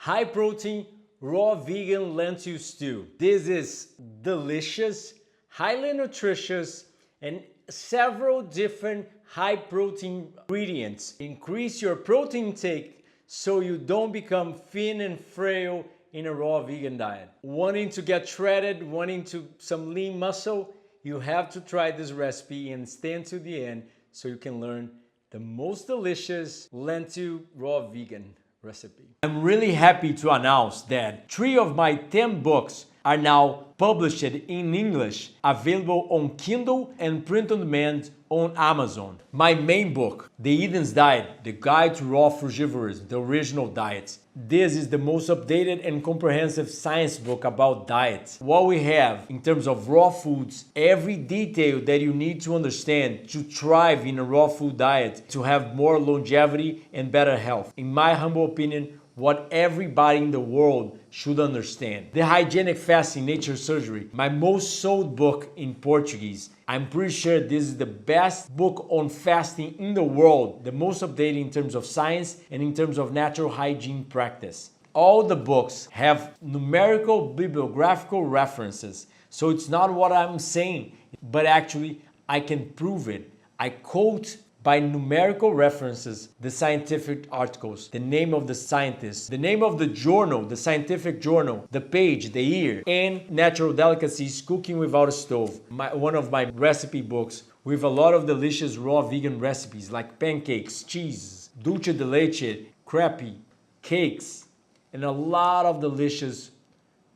high protein, raw vegan lentil stew. This is delicious, highly nutritious, and several different high protein ingredients. Increase your protein intake so you don't become thin and frail in a raw vegan diet. Wanting to get shredded, wanting to some lean muscle, you have to try this recipe and stay until the end so you can learn the most delicious lentil raw vegan recipe. I'm really happy to announce that 3 of my 10 books are now published in English, available on Kindle and print on demand on Amazon. My main book, The Eden's Diet, The Guide to Raw Frugivorism, the original diet. This is the most updated and comprehensive science book about diets. What we have in terms of raw foods, every detail that you need to understand to thrive in a raw food diet, to have more longevity and better health. In my humble opinion, what everybody in the world should understand. The Hygienic Fasting Nature Surgery, my most sold book in Portuguese. I'm pretty sure this is the best book on fasting in the world, the most updated in terms of science and in terms of natural hygiene practice. All the books have numerical bibliographical references, so it's not what I'm saying, but actually I can prove it. I quote by numerical references the scientific articles, the name of the scientist, the name of the journal, the scientific journal, the page, the year, and Natural Delicacies, Cooking Without a Stove, one of my recipe books with a lot of delicious raw vegan recipes like pancakes, cheese, dulce de leche, crepe, cakes, and a lot of delicious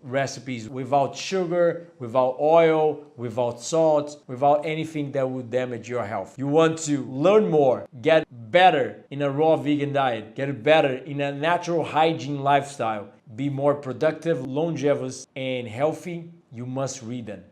recipes without sugar, without oil, without salt, without anything that would damage your health. You want to learn more, get better in a raw vegan diet, get better in a natural hygiene lifestyle, be more productive, longevous, and healthy, you must read them.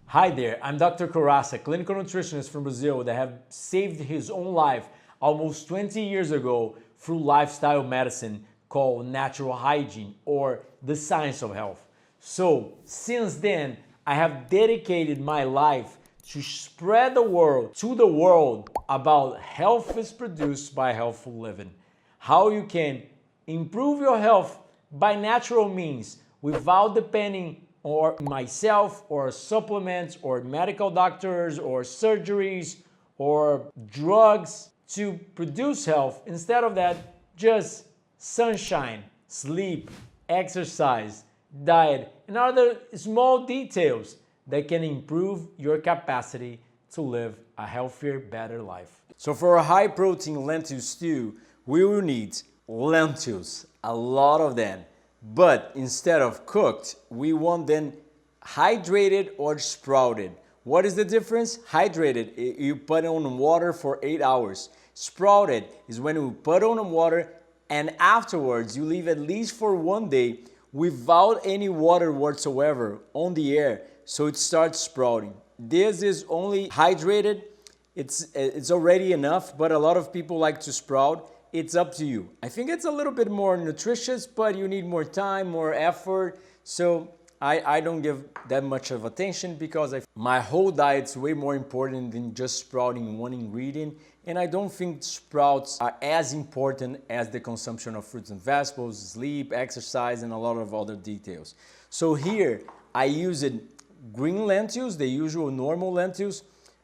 Hi there, I'm Dr. Corassa, clinical nutritionist from Brazil that have saved his own life almost 20 years ago through lifestyle medicine called natural hygiene or the science of health. So since then, I have dedicated my life to spread the word about health is produced by healthful living. How you can improve your health by natural means without depending on myself or supplements or medical doctors or surgeries or drugs to produce health. Instead of that, just sunshine, sleep, exercise, diet, and other small details that can improve your capacity to live a healthier, better life. So for a high protein lentil stew, we will need lentils, a lot of them. But instead of cooked, we want them hydrated or sprouted. What is the difference? Hydrated, you put on water for 8 hours. Sprouted is when you put on water and afterwards you leave at least for 1 day without any water whatsoever on the air, so it starts sprouting. This is only hydrated, it's already enough, but a lot of people like to sprout. It's up to you. I think it's a little bit more nutritious, but you need more time, more effort, so I don't give that much of attention because my whole diet's way more important than just sprouting one ingredient, and I don't think sprouts are as important as the consumption of fruits and vegetables, sleep, exercise, and a lot of other details. So here I used green lentils, the usual normal lentils,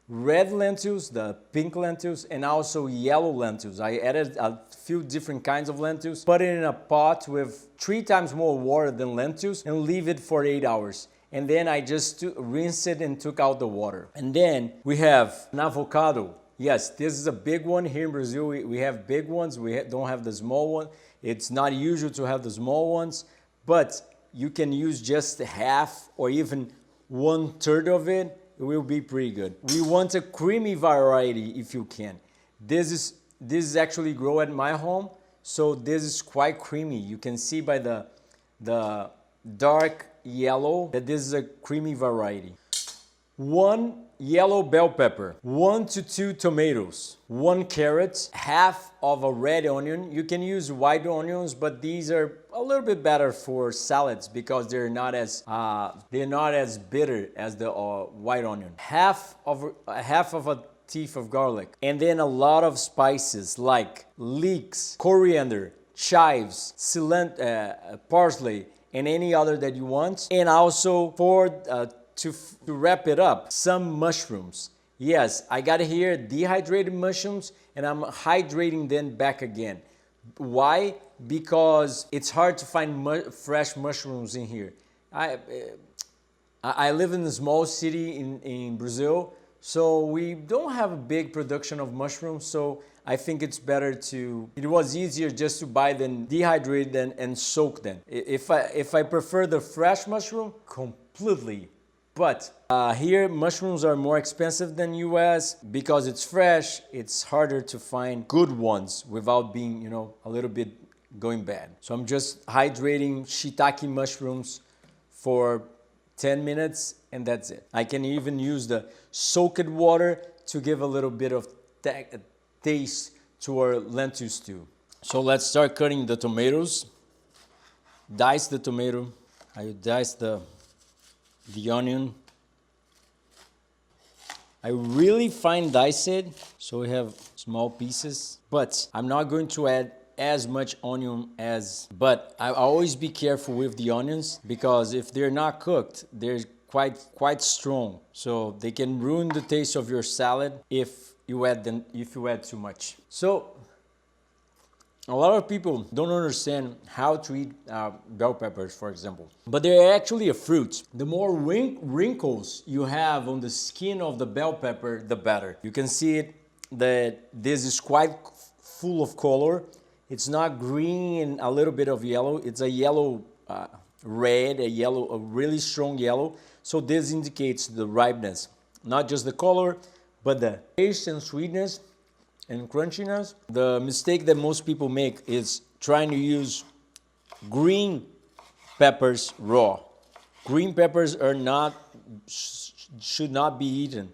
red lentils, the pink lentils, and also yellow lentils. I added a few different kinds of lentils, put it in a pot with 3 times more water than lentils and leave it for 8 hours. And then I just rinsed it and took out the water. And then we have an avocado. Yes, this is a big one. Here in Brazil, we have big ones. We don't have the small one. It's not usual to have the small ones, but you can use just half or even 1/3 of it. It will be pretty good. We want a creamy variety if you can. This is actually grown at my home, so this is quite creamy. You can see by the dark yellow that this is a creamy variety. 1 yellow bell pepper, 1 to 2 tomatoes, 1 carrot, half of a red onion. You can use white onions, but these are a little bit better for salads because they're not as bitter as the white onion. Half of a teeth of garlic, and then a lot of spices like leeks, coriander, chives, parsley, and any other that you want. And also to wrap it up, some mushrooms. Yes, I got here dehydrated mushrooms and I'm hydrating them back again. Why? Because it's hard to find fresh mushrooms in here. I live in a small city in Brazil, so we don't have a big production of mushrooms, so I think it's better it was easier just to buy them dehydrated and soak them. If I prefer the fresh mushroom, completely. But here mushrooms are more expensive than US because it's fresh. It's harder to find good ones without being, a little bit going bad. So I'm just hydrating shiitake mushrooms for 10 minutes and that's it. I can even use the soaked water to give a little bit of taste to our lentil stew. So let's start cutting the tomatoes. Dice the tomato. I dice the onion. I really fine dice it, so we have small pieces, but I'm not going to add as much onion but I always be careful with the onions because if they're not cooked, they're quite strong. So they can ruin the taste of your salad if you add too much. So a lot of people don't understand how to eat bell peppers, for example, but they're actually a fruit. The more wrinkles you have on the skin of the bell pepper, the better. You can see it that this is quite full of color. It's not green and a little bit of yellow. It's a yellow red, a really strong yellow. So this indicates the ripeness, not just the color, but the taste and sweetness and crunchiness. The mistake that most people make is trying to use green peppers raw. Green peppers should not be eaten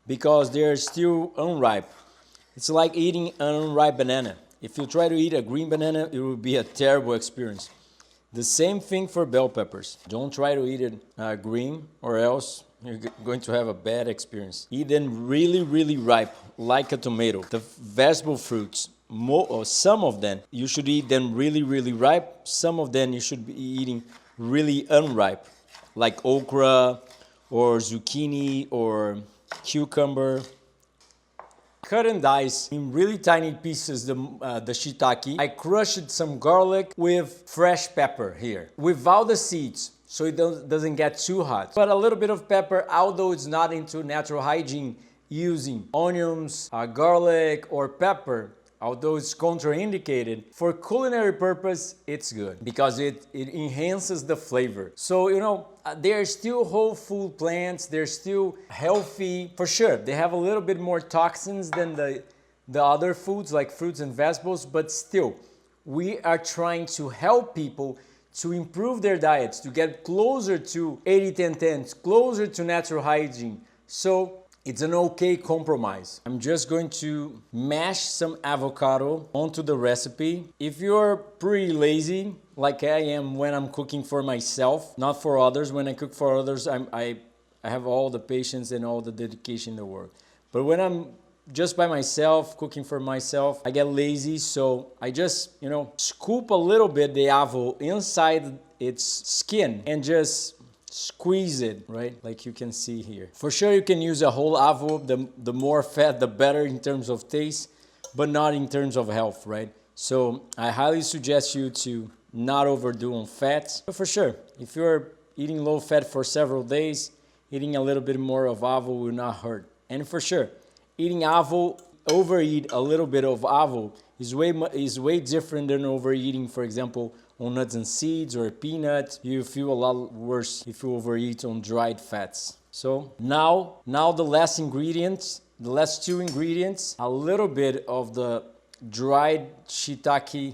because they're still unripe. It's like eating an unripe banana. If you try to eat a green banana, it will be a terrible experience. The same thing for bell peppers. Don't try to eat it green or else you're going to have a bad experience. Eat them really, really ripe, like a tomato. The vegetable fruits, some of them, you should eat them really, really ripe. Some of them you should be eating really unripe, like okra or zucchini or cucumber. Cut and dice in really tiny pieces the shiitake. I crushed some garlic with fresh pepper here, without the seeds, so it doesn't get too hot. But a little bit of pepper, although it's not into natural hygiene, using onions, garlic, or pepper, although it's contraindicated, for culinary purpose, it's good because it enhances the flavor. So, they're still whole food plants, they're still healthy, for sure. They have a little bit more toxins than the other foods like fruits and vegetables, but still, we are trying to help people to improve their diets, to get closer to 80-10-10, closer to natural hygiene. So it's an okay compromise. I'm just going to mash some avocado onto the recipe. If you're pretty lazy, like I am when I'm cooking for myself, not for others. When I cook for others, I have all the patience and all the dedication in the world. But when I'm just by myself, cooking for myself, I get lazy, so I just, scoop a little bit the avo inside its skin and just squeeze it, right? Like you can see here. For sure you can use a whole avo, the more fat the better in terms of taste, but not in terms of health, right? So I highly suggest you to not overdo on fats. But for sure, if you're eating low fat for several days, eating a little bit more of avo will not hurt. And for sure, eating avo, overeat a little bit of avo is way different than overeating, for example, on nuts and seeds or peanuts. You feel a lot worse if you overeat on dried fats. So now the last ingredients, the last two ingredients, a little bit of the dried shiitake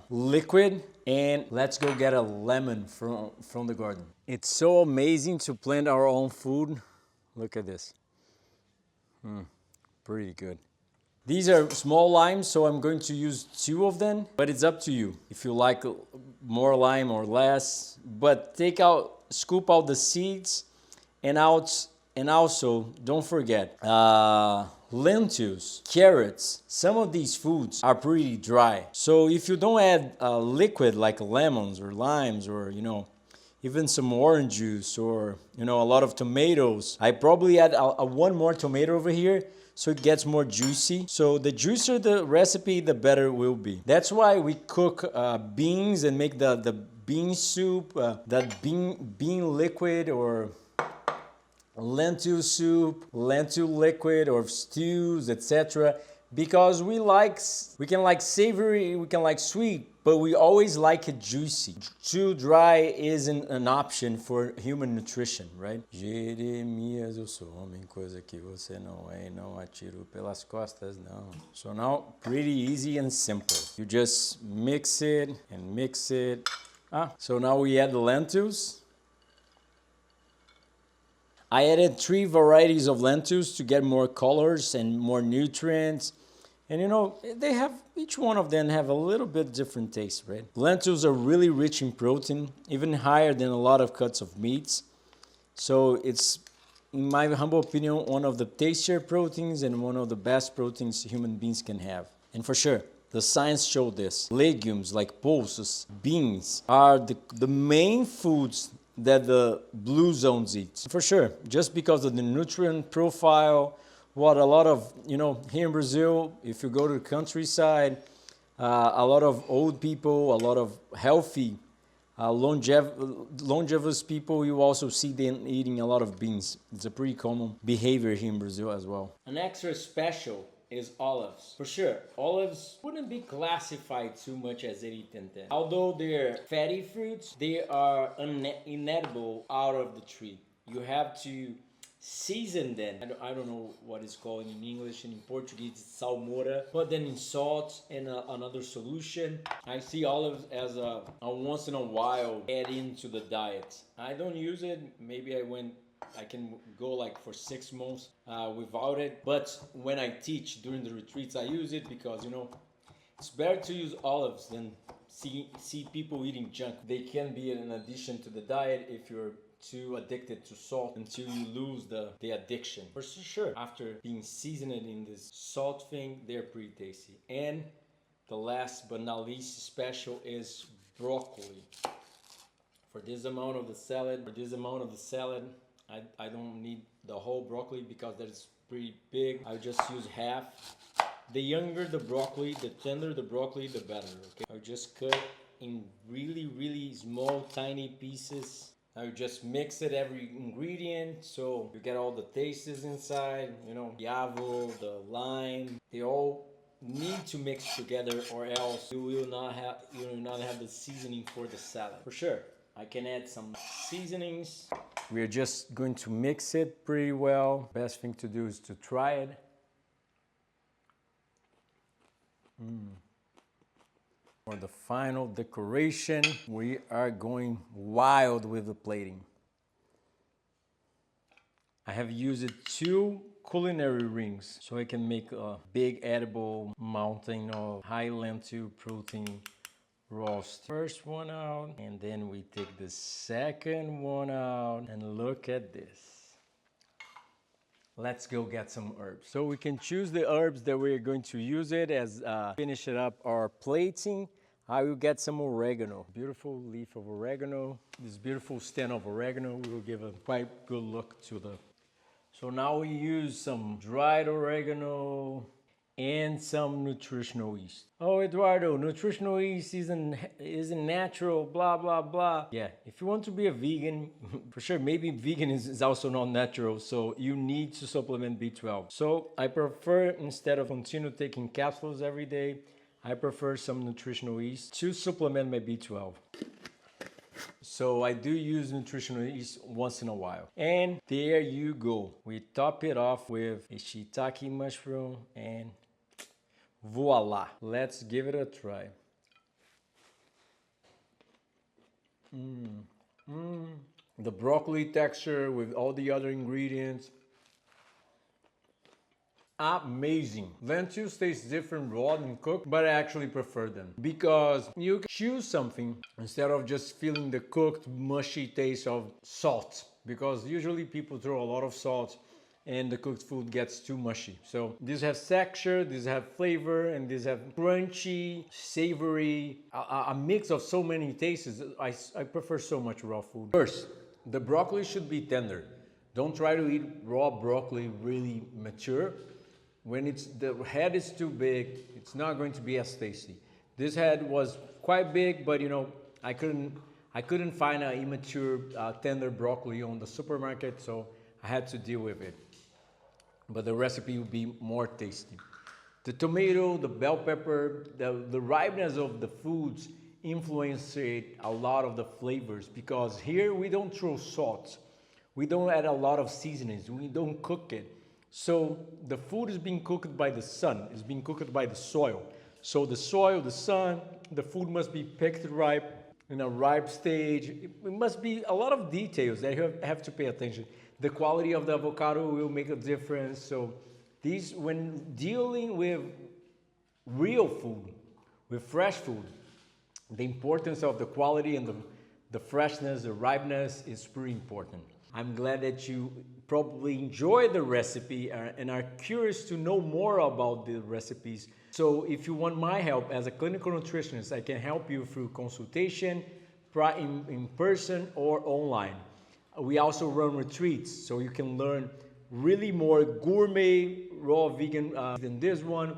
liquid, and let's go get a lemon from the garden. It's so amazing to plant our own food. Look at this. Pretty good. These are small limes, so I'm going to use 2 of them, but it's up to you if you like more lime or less. But scoop out the seeds and out And also, don't forget, lentils, carrots, some of these foods are pretty dry. So if you don't add liquid like lemons or limes or, you know, even some orange juice or, you know, a lot of tomatoes. I probably add one more tomato over here so it gets more juicy. So the juicier the recipe, the better it will be. That's why we cook beans and make the bean soup, that bean liquid or lentil soup, lentil liquid or stews, etc. Because we can like savory, we can like sweet, but we always like it juicy. Too dry isn't an option for human nutrition, right? Jeremias, eu sou homem, coisa que você não é, não atiro pelas costas, não. So now, pretty easy and simple. You just mix it and mix it. So now we add the lentils. I added 3 varieties of lentils to get more colors and more nutrients. And you know, each one of them have a little bit different taste, right? Lentils are really rich in protein, even higher than a lot of cuts of meats. So it's, in my humble opinion, one of the tastier proteins and one of the best proteins human beings can have. And for sure, the science showed this. Legumes like pulses, beans are the main foods that the blue zones eat. For sure, just because of the nutrient profile, what a lot of, you know, here in Brazil, if you go to the countryside, a lot of old people, a lot of healthy, longevous people, you also see them eating a lot of beans. It's a pretty common behavior here in Brazil as well. An extra special is olives. For sure, olives wouldn't be classified too much as irritant. Although they're fatty fruits, they are inedible out of the tree. You have to season them. I don't know what it's called in English, and in Portuguese it's salmoura. Put them in salt and another solution. I see olives as a once in a while add into the diet. I don't use it. Maybe I can go like for 6 months without it. But when I teach during the retreats, I use it because, you know, it's better to use olives than see people eating junk. They can be an addition to the diet if you're too addicted to salt until you lose the addiction. For sure, after being seasoned in this salt thing, they're pretty tasty. And the last but not least special is broccoli. For this amount of the salad, I don't need the whole broccoli because that is pretty big. I just use half. The younger the broccoli, the tender the broccoli, the better, okay? I just cut in really small, tiny pieces. Now you just mix it, every ingredient, so you get all the tastes inside, you know, the avo, the lime, they all need to mix together or else you will not have the seasoning for the salad. For sure, I can add some seasonings. We're just going to mix it pretty well. Best thing to do is to try it. For the final decoration, we are going wild with the plating. I have used 2 culinary rings so I can make a big edible mountain of high lentil protein roast. First one out, and then we take the second one out, and look at this. Let's go get some herbs. So we can choose the herbs that we're going to use it as finish it up our plating. I will get some oregano, beautiful leaf of oregano. This beautiful stem of oregano will give a quite good look to the. So now we use some dried oregano and some nutritional yeast. Oh, Eduardo, nutritional yeast isn't natural, blah, blah, blah. Yeah, if you want to be a vegan, for sure, maybe vegan is also not natural, so you need to supplement B12. So I prefer, instead of continue taking capsules every day, I prefer some nutritional yeast to supplement my B12. So I do use nutritional yeast once in a while. And there you go. We top it off with a shiitake mushroom and voila. Let's give it a try. The broccoli texture with all the other ingredients. Amazing. Lentils taste different raw than cooked, but I actually prefer them because you can choose something instead of just feeling the cooked mushy taste of salt, because usually people throw a lot of salt and the cooked food gets too mushy. So these have texture, these have flavor, and these have crunchy, savory, a mix of so many tastes. I prefer so much raw food. First, the broccoli should be tender. Don't try to eat raw broccoli really mature. When the head is too big, it's not going to be as tasty. This head was quite big, but you know, I couldn't find an immature tender broccoli on the supermarket, so I had to deal with it. But the recipe will be more tasty. The tomato, the bell pepper, the ripeness of the foods influence a lot of the flavors, because here we don't throw salt. We don't add a lot of seasonings. We don't cook it. So the food is being cooked by the sun. It's being cooked by the soil. So the soil, the sun, the food must be picked ripe, in a ripe stage. It must be a lot of details that you have to pay attention. The quality of the avocado will make a difference. So these, when dealing with real food, with fresh food, the importance of the quality and the freshness, the ripeness is pretty important. I'm glad that you probably enjoy the recipe and are curious to know more about the recipes. So if you want my help as a clinical nutritionist, I can help you through consultation, in person or online. We also run retreats, so you can learn really more gourmet, raw vegan than this one.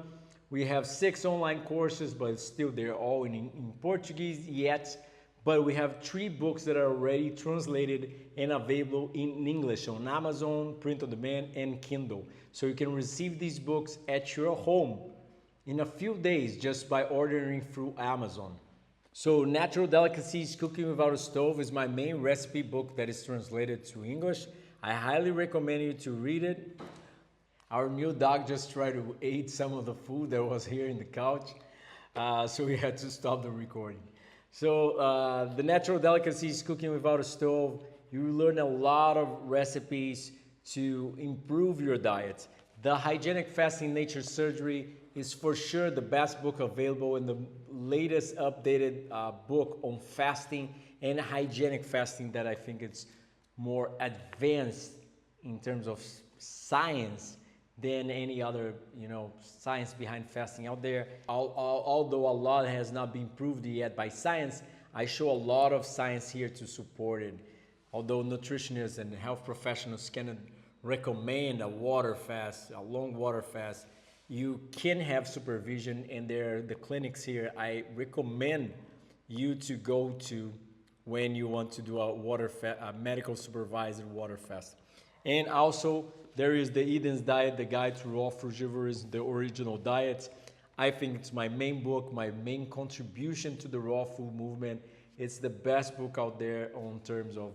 We have 6 online courses, but still they're all in Portuguese yet. But we have 3 books that are already translated and available in English on Amazon, print on demand, and Kindle. So you can receive these books at your home in a few days just by ordering through Amazon. So Natural Delicacies Cooking Without a Stove is my main recipe book that is translated to English. I highly recommend you to read it. Our new dog just tried to eat some of the food that was here in the couch, so we had to stop the recording. So the Natural Delicacies Cooking Without a Stove, you learn a lot of recipes to improve your diet. The Hygienic Fasting Nature Surgery is for sure the best book available and the latest updated book on fasting and hygienic fasting that I think it's more advanced in terms of science than any other, science behind fasting out there. Although a lot has not been proved yet by science, I show a lot of science here to support it. Although nutritionists and health professionals cannot recommend a water fast, a long water fast, you can have supervision, and the clinics here I recommend you to go to when you want to do a medical supervised water fast. And also there is the Eden's Diet, the Guide to Raw Frugivorous, the original diet. I think it's my main book, my main contribution to the raw food movement. It's the best book out there on terms of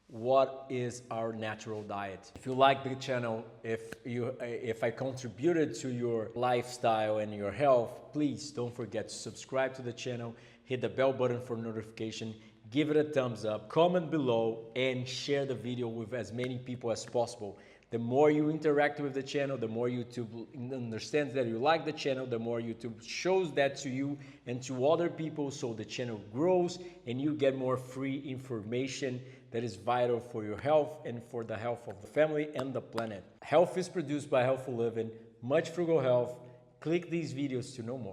what is our natural diet. If you like the channel, if I contributed to your lifestyle and your health, please don't forget to subscribe to the channel, hit the bell button for notification, give it a thumbs up, comment below, and share the video with as many people as possible. The more you interact with the channel, the more YouTube understands that you like the channel, the more YouTube shows that to you and to other people, so the channel grows and you get more free information that is vital for your health and for the health of the family and the planet. Health is produced by Healthful Living, much frugal health. Click these videos to know more.